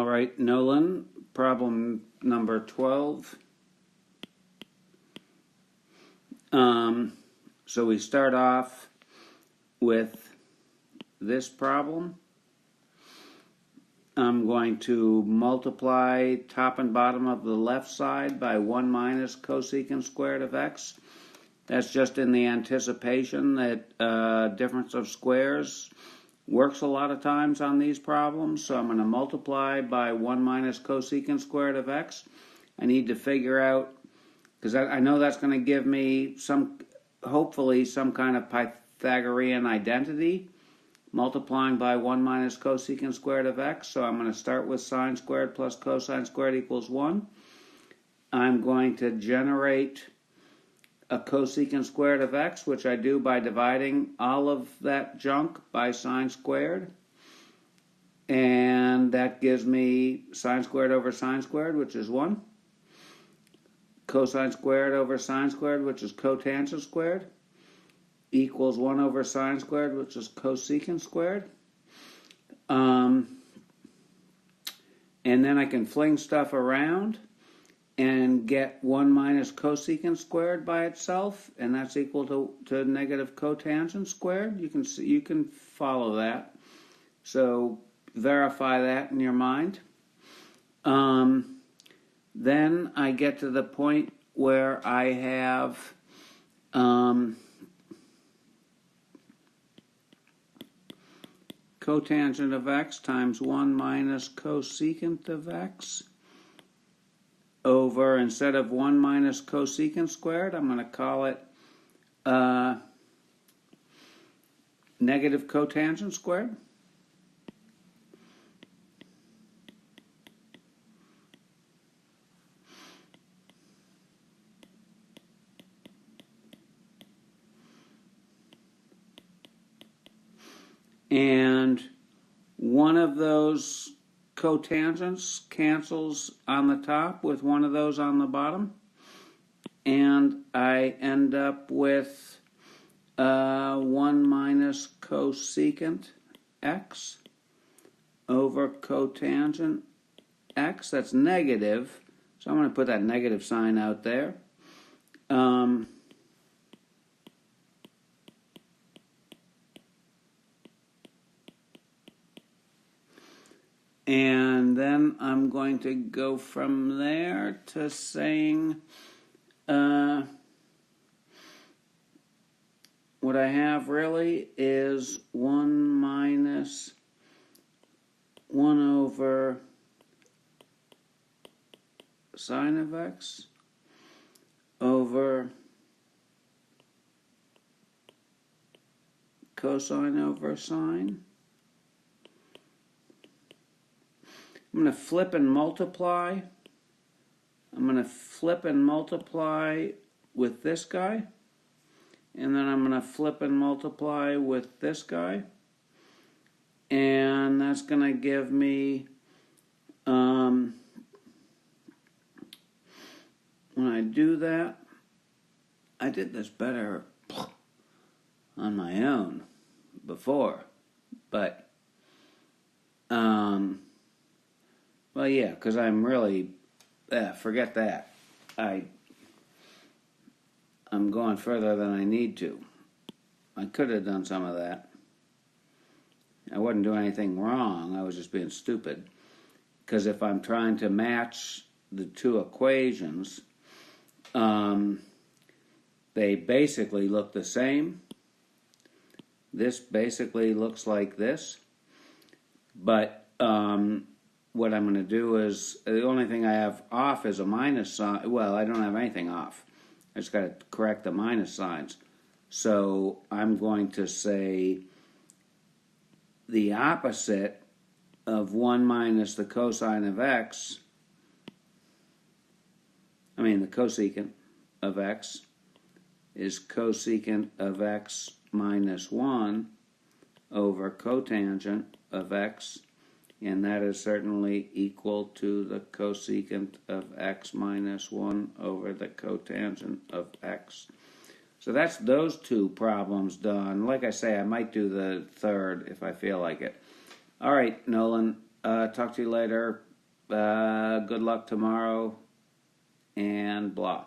right, Nolan, problem number 12. So we start off with this problem. I'm going to multiply top and bottom of the left side by 1 minus cosecant squared of x. That's just in the anticipation that difference of squares works a lot of times on these problems. So I'm going to multiply by 1 minus cosecant squared of x. I need to figure out, because I know that's going to give me hopefully some kind of Pythagorean identity, multiplying by 1 minus cosecant squared of x. So I'm going to start with sine squared plus cosine squared equals 1. I'm going to generate a cosecant squared of x, which I do by dividing all of that junk by sine squared. And that gives me sine squared over sine squared, which is 1. Cosine squared over sine squared, which is cotangent squared, equals 1 over sine squared, which is cosecant squared. And then I can fling stuff around and get 1 minus cosecant squared by itself, and that's equal to negative cotangent squared. You can follow that. So verify that in your mind. Then I get to the point where I have cotangent of x times 1 minus cosecant of x over, instead of 1 minus cosecant squared, I'm going to call it negative cotangent squared. And one of those cotangents cancels on the top with one of those on the bottom. And I end up with 1 minus cosecant x over cotangent x. That's negative. So I'm going to put that negative sign out there. And then I'm going to go from there to saying what I have really is 1 minus 1 over sine of x over cosine over sine. I'm going to flip and multiply. I'm going to flip and multiply with this guy. And then I'm going to flip and multiply with this guy. And that's going to give me, when I do that, I did this better on my own before. But, well, yeah, because I'm really, forget that. I'm going further than I need to. I could have done some of that. I wasn't doing anything wrong. I was just being stupid. Because if I'm trying to match the two equations, they basically look the same. This basically looks like this. But what I'm going to do is, the only thing I have off is a minus sign. Well, I don't have anything off. I just got to correct the minus signs. So I'm going to say the opposite of 1 minus the cosine of x, the cosecant of x, is cosecant of x minus 1 over cotangent of x, and that is certainly equal to the cosecant of x minus 1 over the cotangent of x. So that's those two problems done. Like I say, I might do the third if I feel like it. All right, Nolan, talk to you later. good luck tomorrow, and blah.